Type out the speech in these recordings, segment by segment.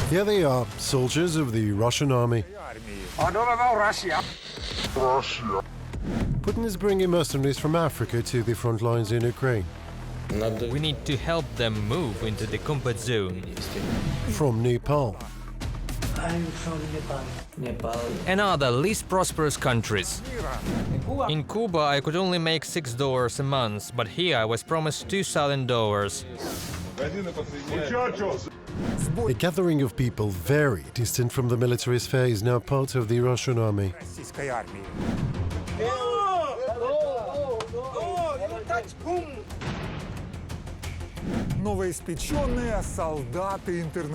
Here they are, soldiers of the Russian army. Putin is bringing mercenaries from Africa to the front lines in Ukraine. We need to help them move into the combat zone. From Nepal. I'm from Nepal. Another least prosperous countries. In Cuba, I could only make $6 a month, but here I was promised $2,000. A gathering of people very distant from the military sphere is now part of the Russian army.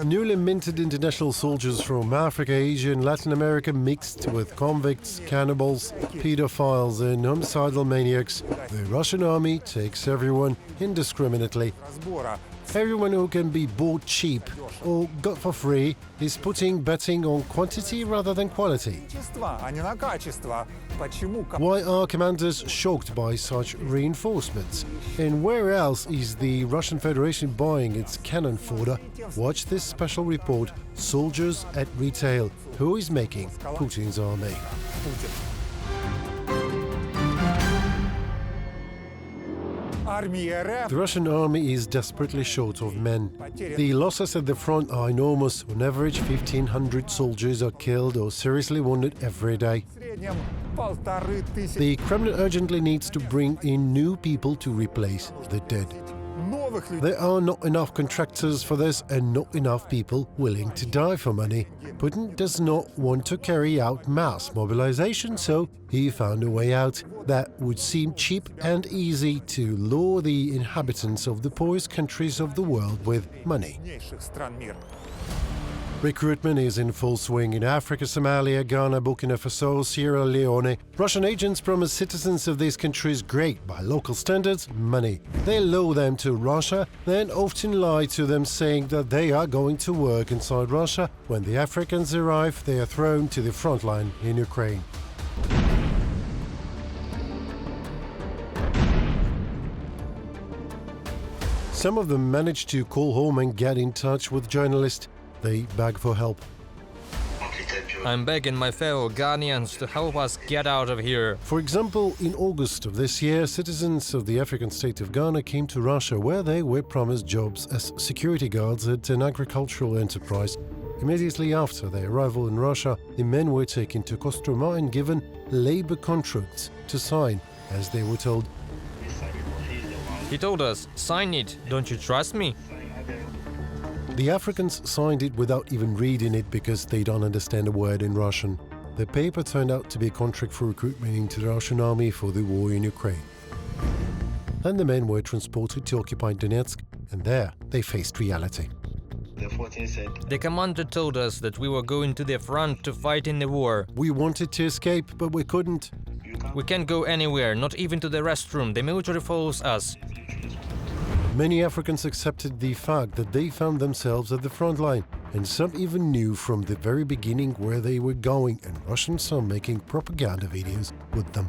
Newly minted international soldiers from Africa, Asia and Latin America mixed with convicts, cannibals, pedophiles and homicidal maniacs. The Russian army takes everyone indiscriminately. Everyone who can be bought cheap or got for free is betting on quantity rather than quality. Why are commanders shocked by such reinforcements? And where else is the Russian Federation buying its cannon fodder? Watch this special report, Soldiers at Retail. Who is making Putin's army? The Russian army is desperately short of men. The losses at the front are enormous. On average, 1,500 soldiers are killed or seriously wounded every day. The Kremlin urgently needs to bring in new people to replace the dead. There are not enough contractors for this and not enough people willing to die for money. Putin does not want to carry out mass mobilization, so he found a way out that would seem cheap and easy to lure the inhabitants of the poorest countries of the world with money. Recruitment is in full swing in Africa, Somalia, Ghana, Burkina Faso, Sierra Leone. Russian agents promise citizens of these countries great, by local standards, money. They lure them to Russia, then often lie to them saying that they are going to work inside Russia. When the Africans arrive, they are thrown to the front line in Ukraine. Some of them manage to call home and get in touch with journalists. They beg for help. I'm begging my fellow Ghanaians to help us get out of here. For example, in August of this year, citizens of the African state of Ghana came to Russia where they were promised jobs as security guards at an agricultural enterprise. Immediately after their arrival in Russia, the men were taken to Kostroma and given labor contracts to sign, as they were told. He told us, sign it, don't you trust me? The Africans signed it without even reading it because they don't understand a word in Russian. The paper turned out to be a contract for recruitment into the Russian army for the war in Ukraine. Then the men were transported to occupied Donetsk, and there they faced reality. The commander told us that we were going to the front to fight in the war. We wanted to escape, but we couldn't. We can't go anywhere, not even to the restroom. The military follows us. Many Africans accepted the fact that they found themselves at the front line, and some even knew from the very beginning where they were going, and Russians are making propaganda videos with them.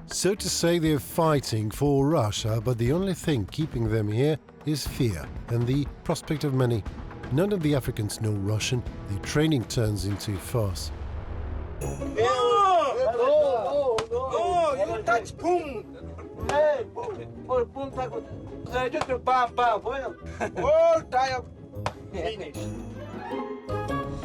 So to say, they're fighting for Russia, but the only thing keeping them here is fear and the prospect of money. None of the Africans know Russian. The training turns into a farce.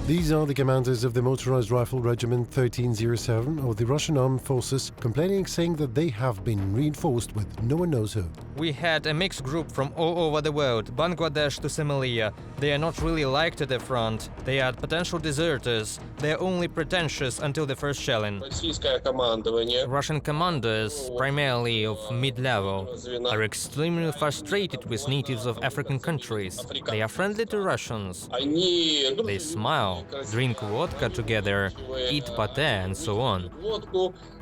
These are the commanders of the Motorized Rifle Regiment 1307 of the Russian Armed Forces, complaining, saying that they have been reinforced with no one knows who. We had a mixed group from all over the world, Bangladesh to Somalia. They are not really liked at the front. They are potential deserters. They are only pretentious until the first shelling. Russian commanders, primarily of mid-level, are extremely frustrated with natives of African countries. They are friendly to Russians. They smile, drink vodka together, eat pate and so on.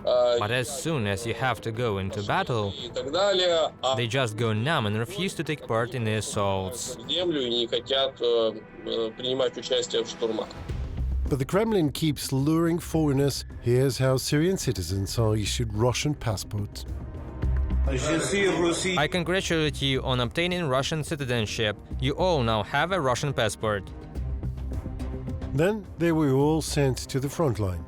But as soon as you have to go into battle, they just go numb and refuse to take part in the assaults. But the Kremlin keeps luring foreigners. Here's how Syrian citizens are issued Russian passports. I congratulate you on obtaining Russian citizenship. You all now have a Russian passport. Then they were all sent to the front line.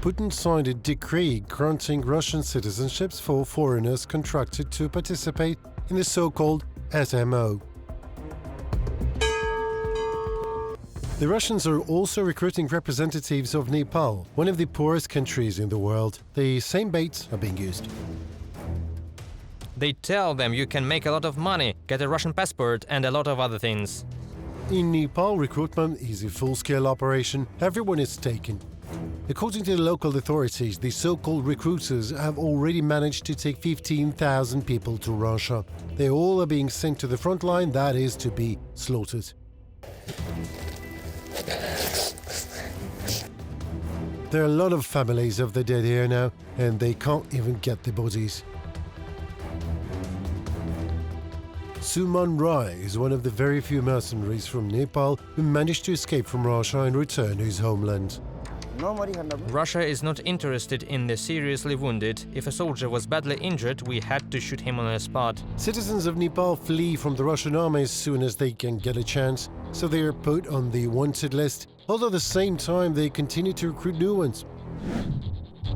Putin signed a decree granting Russian citizenships for foreigners contracted to participate in the so-called SMO. The Russians are also recruiting representatives of Nepal, one of the poorest countries in the world. The same baits are being used. They tell them you can make a lot of money, get a Russian passport and a lot of other things. In Nepal, recruitment is a full-scale operation. Everyone is taken. According to the local authorities, the so-called recruiters have already managed to take 15,000 people to Russia. They all are being sent to the front line, that is, to be slaughtered. There are a lot of families of the dead here now, and they can't even get the bodies. Suman Rai is one of the very few mercenaries from Nepal who managed to escape from Russia and return to his homeland. Russia is not interested in the seriously wounded. If a soldier was badly injured, we had to shoot him on the spot. Citizens of Nepal flee from the Russian army as soon as they can get a chance, so they are put on the wanted list, although at the same time they continue to recruit new ones.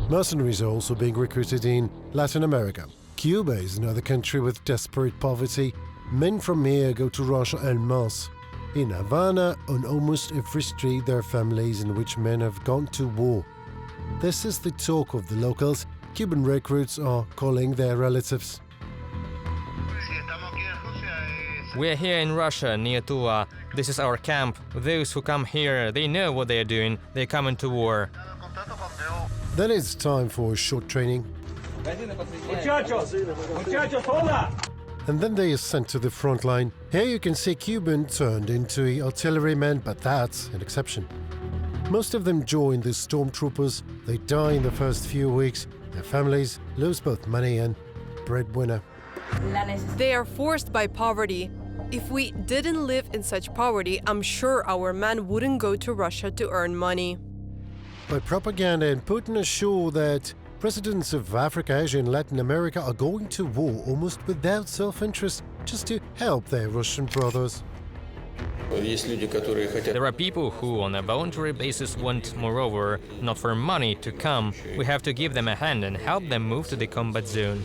Mercenaries are also being recruited in Latin America. Cuba is another country with desperate poverty. Men from here go to Russia en masse. In Havana, on almost every street there are families in which men have gone to war. This is the talk of the locals. Cuban recruits are calling their relatives. We're here in Russia, near Tula. This is our camp. Those who come here, they know what they are doing. They come into war. Then it's time for a short training. And then they are sent to the front line. Here you can see Cuban turned into an artilleryman, but that's an exception. Most of them join the stormtroopers. They die in the first few weeks. Their families lose both money and breadwinner. They are forced by poverty. If we didn't live in such poverty, I'm sure our men wouldn't go to Russia to earn money. By propaganda, and Putin is sure that presidents of Africa, Asia and Latin America are going to war almost without self-interest just to help their Russian brothers. There are people who, on a voluntary basis, want, moreover, not for money, to come. We have to give them a hand and help them move to the combat zone.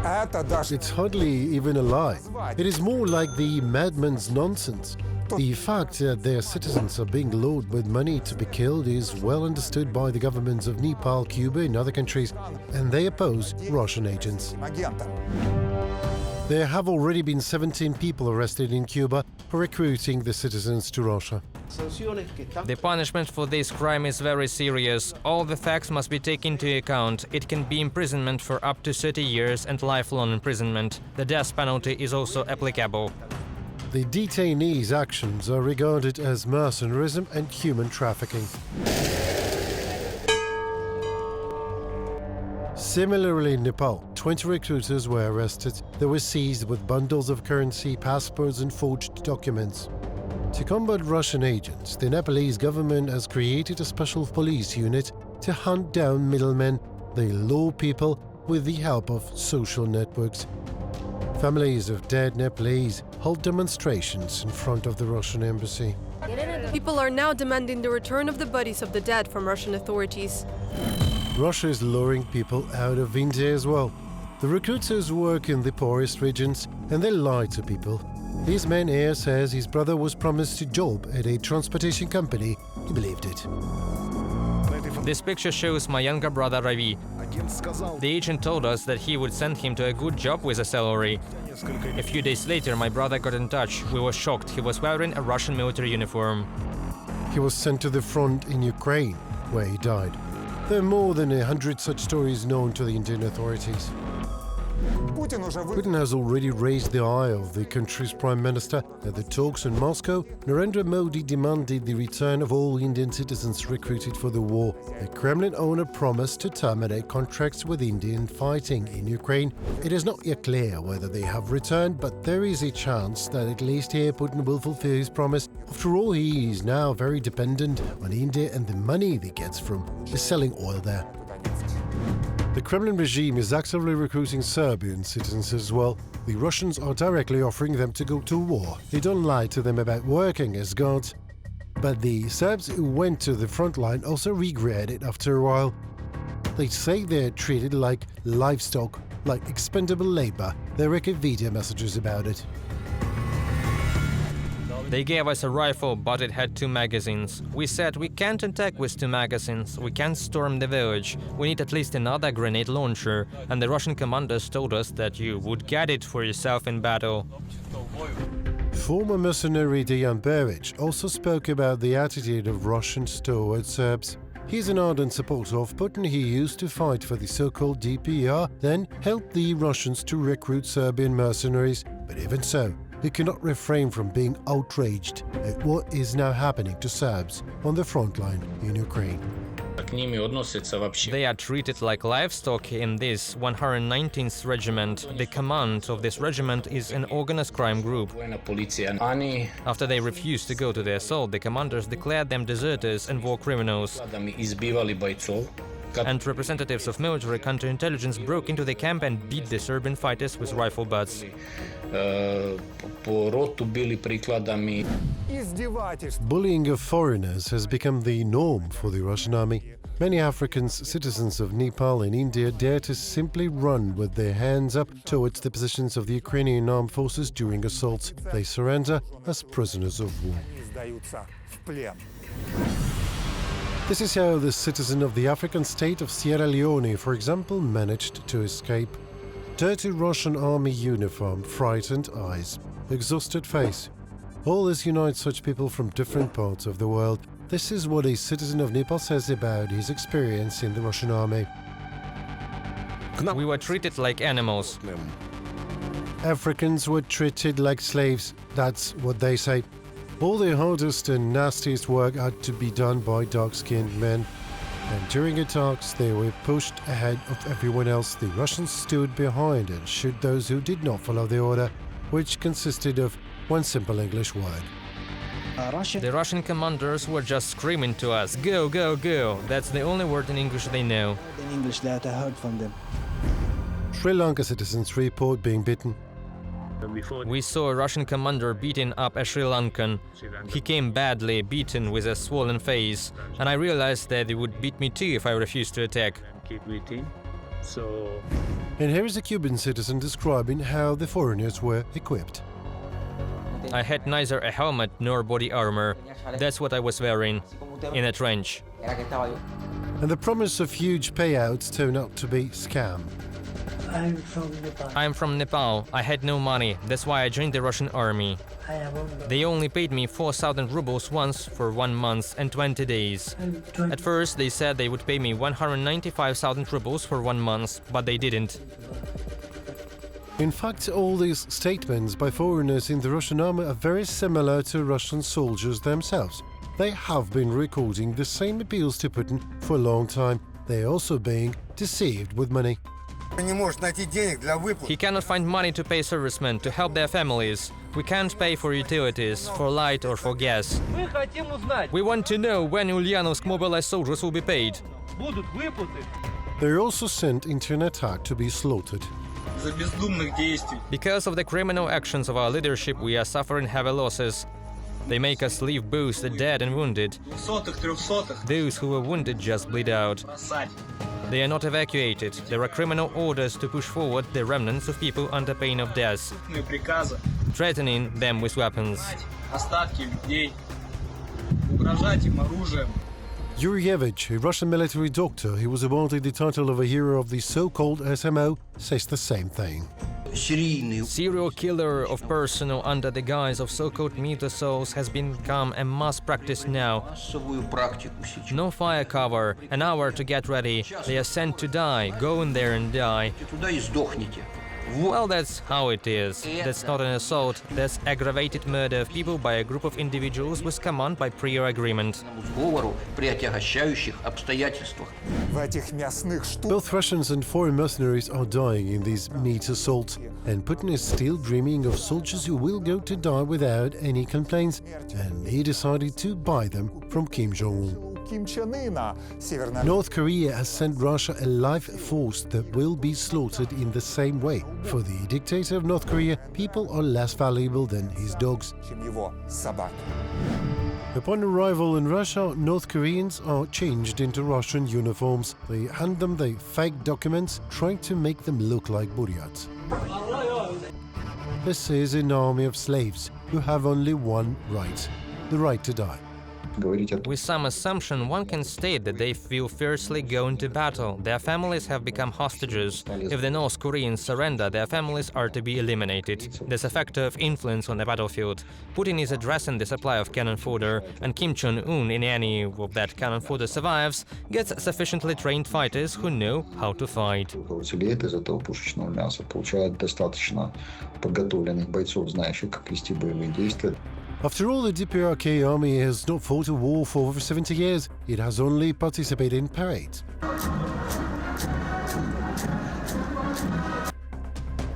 It's hardly even a lie. It is more like the madman's nonsense. The fact that their citizens are being lured with money to be killed is well understood by the governments of Nepal, Cuba and other countries, and they oppose Russian agents. There have already been 17 people arrested in Cuba for recruiting the citizens to Russia. The punishment for this crime is very serious. All the facts must be taken into account. It can be imprisonment for up to 30 years and lifelong imprisonment. The death penalty is also applicable. The detainees' actions are regarded as mercenarism and human trafficking. Similarly, in Nepal, 20 recruiters were arrested. They were seized with bundles of currency, passports and forged documents. To combat Russian agents, the Nepalese government has created a special police unit to hunt down middlemen. They lure people with the help of social networks. Families of dead Nepalese hold demonstrations in front of the Russian embassy. People are now demanding the return of the bodies of the dead from Russian authorities. Russia is luring people out of India as well. The recruiters work in the poorest regions and they lie to people. This man here says his brother was promised a job at a transportation company. He believed it. This picture shows my younger brother Ravi. The agent told us that he would send him to a good job with a salary. A few days later, my brother got in touch. We were shocked. He was wearing a Russian military uniform. He was sent to the front in Ukraine, where he died. There are more than 100 such stories known to the Indian authorities. Putin has already raised the eye of the country's prime minister. At the talks in Moscow, Narendra Modi demanded the return of all Indian citizens recruited for the war. The Kremlin owner promised to terminate contracts with Indian fighting in Ukraine. It is not yet clear whether they have returned, but there is a chance that at least here Putin will fulfill his promise. After all, he is now very dependent on India and the money he gets from selling oil there. The Kremlin regime is actively recruiting Serbian citizens as well. The Russians are directly offering them to go to war. They don't lie to them about working as guards. But the Serbs who went to the front line also regret it after a while. They say they're treated like livestock, like expendable labor. There are video messages about it. They gave us a rifle, but it had 2 magazines. We said we can't attack with 2 magazines, we can't storm the village, we need at least another grenade launcher, and the Russian commanders told us that you would get it for yourself in battle. Former mercenary Dejan Beric also spoke about the attitude of Russians towards Serbs. He's an ardent supporter of Putin. He used to fight for the so-called DPR, then helped the Russians to recruit Serbian mercenaries. But even so, he cannot refrain from being outraged at what is now happening to Serbs on the front line in Ukraine. They are treated like livestock in this 119th regiment. The command of this regiment is an organized crime group. After they refused to go to the assault, the commanders declared them deserters and war criminals. And representatives of military counterintelligence broke into the camp and beat the Serbian fighters with rifle butts. Bullying of foreigners has become the norm for the Russian army. Many African citizens of Nepal and India dare to simply run with their hands up towards the positions of the Ukrainian armed forces during assaults. They surrender as prisoners of war. This is how the citizen of the African state of Sierra Leone, for example, managed to escape. Dirty Russian army uniform, frightened eyes, exhausted face. All this unites such people from different parts of the world. This is what a citizen of Nepal says about his experience in the Russian army. We were treated like animals. Africans were treated like slaves, that's what they say. All the hardest and nastiest work had to be done by dark-skinned men. And during attacks, they were pushed ahead of everyone else. The Russians stood behind and shot those who did not follow the order, which consisted of one simple English word. The Russian commanders were just screaming to us, "Go, go, go!" That's the only word in English they know. In English that I heard from them. Sri Lanka citizens report being beaten. We saw a Russian commander beating up a Sri Lankan. He came badly beaten with a swollen face, and I realized that they would beat me too if I refused to attack. And here is a Cuban citizen describing how the foreigners were equipped. I had neither a helmet nor body armor. That's what I was wearing, in a trench. And the promise of huge payouts turned out to be scam. I'm from Nepal. I'm from Nepal. I had no money. That's why I joined the Russian army. They only paid me 4,000 rubles once for 1 month and 20 days. At first, they said they would pay me 195,000 rubles for 1 month, but they didn't. In fact, all these statements by foreigners in the Russian army are very similar to Russian soldiers themselves. They have been recording the same appeals to Putin for a long time. They are also being deceived with money. He cannot find money to pay servicemen, to help their families. We can't pay for utilities, for light or for gas. We want to know when Ulyanovsk mobilized soldiers will be paid. They're also sent into an attack to be slaughtered. Because of the criminal actions of our leadership, we are suffering heavy losses. They make us leave both the dead and wounded. Those who were wounded just bleed out. They are not evacuated. There are criminal orders to push forward the remnants of people under pain of death, threatening them with weapons. Yuryevich, a Russian military doctor who was awarded the title of a hero of the so-called SMO, says the same thing. Serial killer of personnel under the guise of so-called meter souls has become a mass practice now. No fire cover, an hour to get ready. They are sent to die. Go in there and die. Well, that's how it is. That's not an assault. That's aggravated murder of people by a group of individuals with command by prior agreement. Both Russians and foreign mercenaries are dying in these meat assaults, and Putin is still dreaming of soldiers who will go to die without any complaints, and he decided to buy them from Kim Jong-un. North Korea has sent Russia a live force that will be slaughtered in the same way. For the dictator of North Korea, people are less valuable than his dogs. Upon arrival in Russia, North Koreans are changed into Russian uniforms. They hand them their fake documents, trying to make them look like Buryats. This is an army of slaves who have only one right: the right to die. With some assumption, one can state that they will fiercely go into battle. Their families have become hostages. If the North Koreans surrender, their families are to be eliminated. There's a factor of influence on the battlefield. Putin is addressing the supply of cannon fodder, and Kim Jong-un, in any of that cannon fodder survives, gets sufficiently trained fighters who know how to fight. Уцелеет из этого пушечного мяса, получает достаточно подготовленных бойцов, знающих, как вести боевые действия. After all, the DPRK army has not fought a war for over 70 years. It has only participated in parades.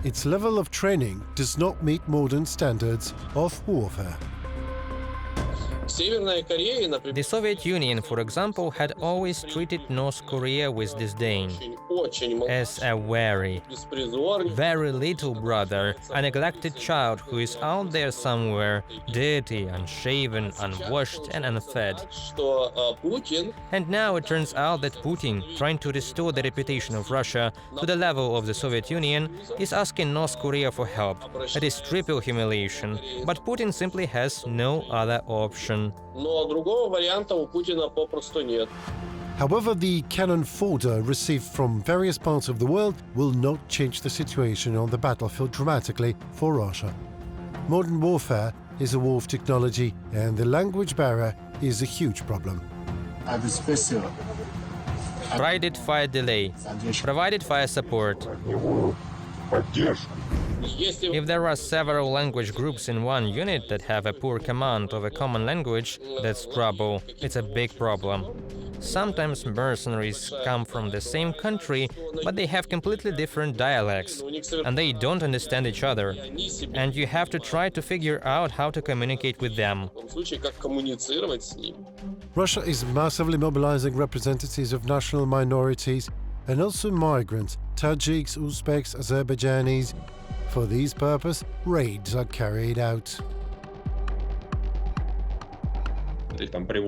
Its level of training does not meet modern standards of warfare. The Soviet Union, for example, had always treated North Korea with disdain, as a very little brother, a neglected child who is out there somewhere, dirty, unshaven, unwashed and unfed. And now it turns out that Putin, trying to restore the reputation of Russia to the level of the Soviet Union, is asking North Korea for help. It is triple humiliation, but Putin simply has no other option. However, the cannon fodder received from various parts of the world will not change the situation on the battlefield dramatically for Russia. Modern warfare is a war of technology, and the language barrier is a huge problem. Provided fire delay, provided fire support. If there are several language groups in one unit that have a poor command of a common language, that's trouble. It's a big problem. Sometimes mercenaries come from the same country, but they have completely different dialects, and they don't understand each other. And you have to try to figure out how to communicate with them. Russia is massively mobilizing representatives of national minorities and also migrants, Tajiks, Uzbeks, Azerbaijanis. For this purpose, raids are carried out.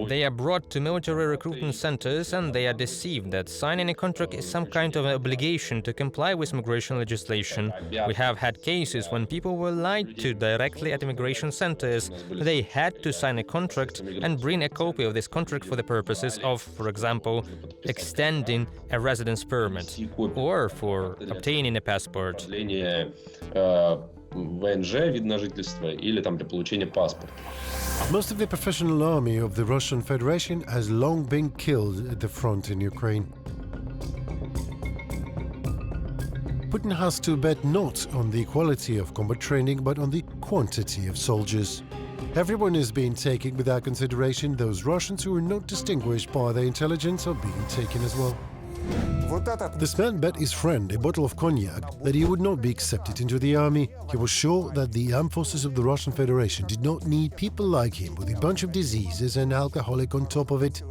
They are brought to military recruitment centers and they are deceived that signing a contract is some kind of an obligation to comply with migration legislation. We have had cases when people were lied to directly at immigration centers. They had to sign a contract and bring a copy of this contract for the purposes of, for example, extending a residence permit or for obtaining a passport. ВНЖ, вид на жительство, или там для получения паспорта. Most of the professional army of the Russian Federation has long been killed at the front in Ukraine. Putin has to bet not on the quality of combat training, but on the quantity of soldiers. Everyone is being taken without consideration. Those Russians who are not distinguished by their intelligence are being taken as well. This man bet his friend a bottle of cognac that he would not be accepted into the army. He was sure that the armed forces of the Russian Federation did not need people like him with a bunch of diseases and alcoholic on top of it.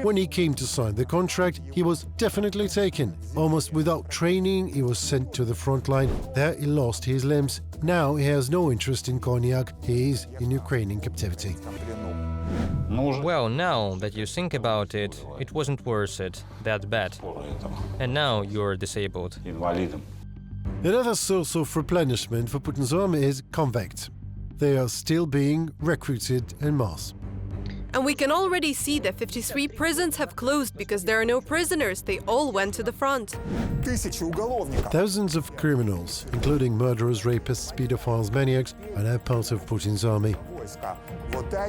When he came to sign the contract, he was definitely taken. Almost without training, he was sent to the front line. There he lost his limbs. Now he has no interest in cognac. He is in Ukrainian captivity. Well, now that you think about it, it wasn't worth it, that bad. And now you're disabled. Another source of replenishment for Putin's army is convicts. They are still being recruited en masse. And we can already see that 53 prisons have closed because there are no prisoners. They all went to the front. Thousands of criminals, including murderers, rapists, pedophiles, maniacs, are now part of Putin's army.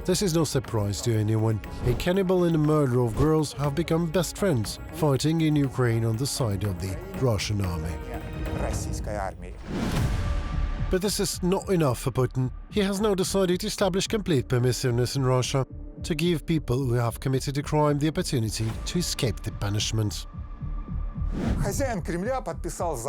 This is no surprise to anyone. A cannibal and a murderer of girls have become best friends, fighting in Ukraine on the side of the Russian army. But this is not enough for Putin. He has now decided to establish complete permissiveness in Russia, to give people who have committed a crime the opportunity to escape the punishment.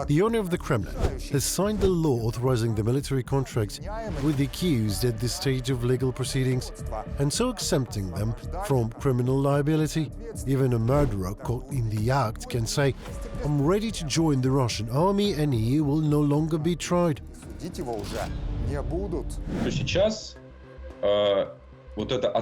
The owner of the Kremlin has signed the law authorizing the military contracts with the accused at this stage of legal proceedings, and so exempting them from criminal liability. Even a murderer caught in the act can say, "I'm ready to join the Russian army and he will no longer be tried."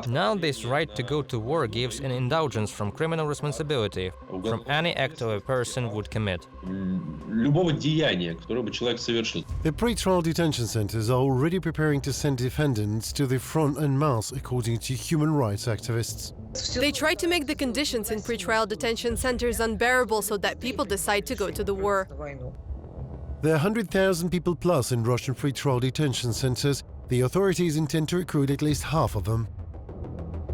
Now this right to go to war gives an indulgence from criminal responsibility from any act a person would commit. Любого деяния, которое бы человек совершил. The pre-trial detention centers are already preparing to send defendants to the front en masse, according to human rights activists. They try to make the conditions in pretrial detention centers unbearable so that people decide to go to the war. There are 100,000 people plus in Russian pre-trial detention centers. The authorities intend to recruit at least half of them.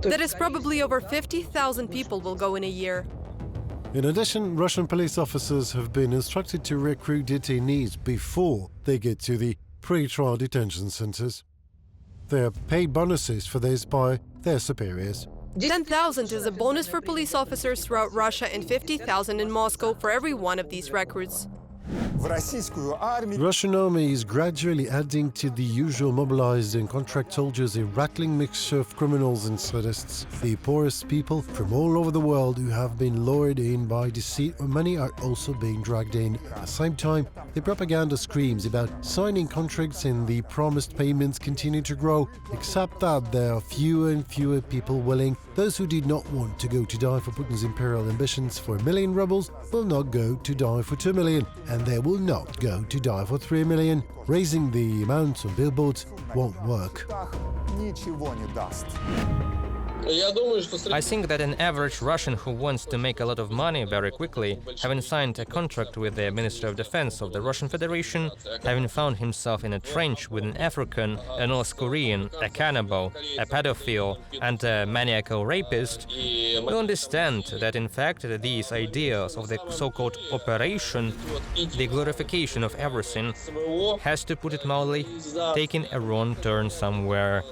That is probably over 50,000 people will go in a year. In addition, Russian police officers have been instructed to recruit detainees before they get to the pre-trial detention centers. They are paid bonuses for this by their superiors. 10,000 is a bonus for police officers throughout Russia and 50,000 in Moscow for every one of these recruits. The Russian army is gradually adding to the usual mobilized and contract soldiers a rattling mixture of criminals and sadists. The poorest people from all over the world who have been lured in by deceit or money are also being dragged in. At the same time, the propaganda screams about signing contracts and the promised payments continue to grow, except that there are fewer and fewer people willing. Those who did not want to go to die for Putin's imperial ambitions for 1 million rubles will not go to die for 2 million, and they will not go to die for 3 million. Raising the amount on billboards won't work. I think that an average Russian who wants to make a lot of money very quickly, having signed a contract with the Ministry of Defense of the Russian Federation, having found himself in a trench with an African, a North Korean, a cannibal, a pedophile and a maniacal rapist, will understand that in fact these ideas of the so-called operation, the glorification of everything, has, to put it mildly, taken a wrong turn somewhere.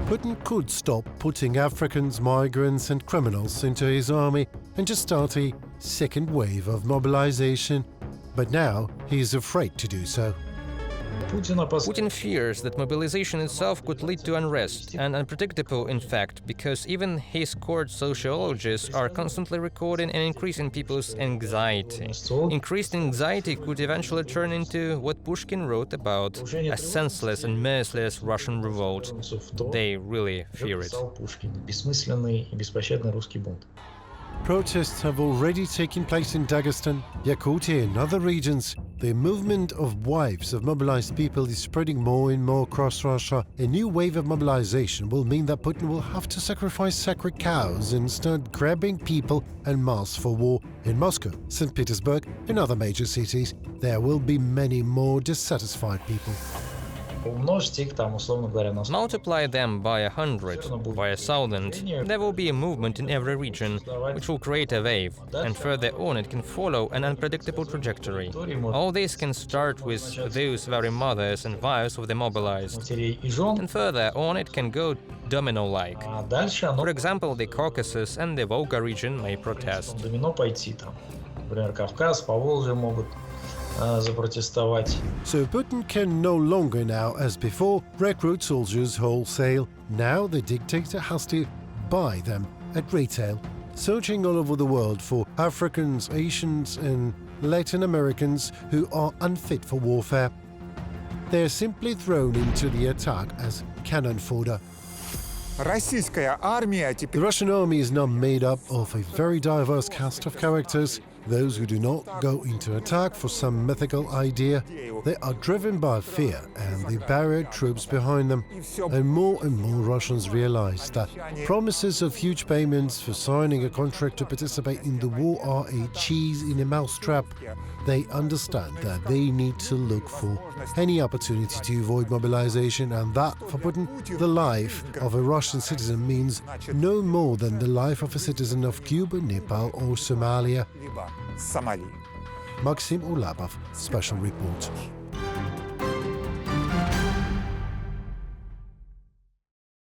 Putin could stop putting Africans, migrants and criminals into his army and just start a second wave of mobilization, but now he is afraid to do so. Putin fears that mobilization itself could lead to unrest, and unpredictable in fact, because even his court sociologists are constantly recording an increase in people's anxiety. Increased anxiety could eventually turn into what Pushkin wrote about, a senseless and merciless Russian revolt. They really fear it. Protests have already taken place in Dagestan, Yakutia and other regions. The movement of wives of mobilized people is spreading more and more across Russia. A new wave of mobilization will mean that Putin will have to sacrifice sacred cows and start grabbing people en masse for war. In Moscow, St. Petersburg and other major cities, there will be many more dissatisfied people. Multiply them by 100, by 1,000, there will be a movement in every region, which will create a wave, and further on it can follow an unpredictable trajectory. All this can start with those very mothers and wives of the mobilized, and further on it can go domino-like. For example, the Caucasus and the Volga region may protest. So Putin can no longer now, as before, recruit soldiers wholesale. Now the dictator has to buy them at retail, searching all over the world for Africans, Asians and Latin Americans who are unfit for warfare. They are simply thrown into the attack as cannon fodder. The Russian army is now made up of a very diverse cast of characters. Those who do not go into attack for some mythical idea, they are driven by fear and the barrier troops behind them. And more Russians realize that promises of huge payments for signing a contract to participate in the war are a cheese in a mousetrap. They understand that they need to look for any opportunity to avoid mobilization, and that, for Putin, the life of a Russian citizen means no more than the life of a citizen of Cuba, Nepal or Somalia. Maxim Ulabov, Special Report.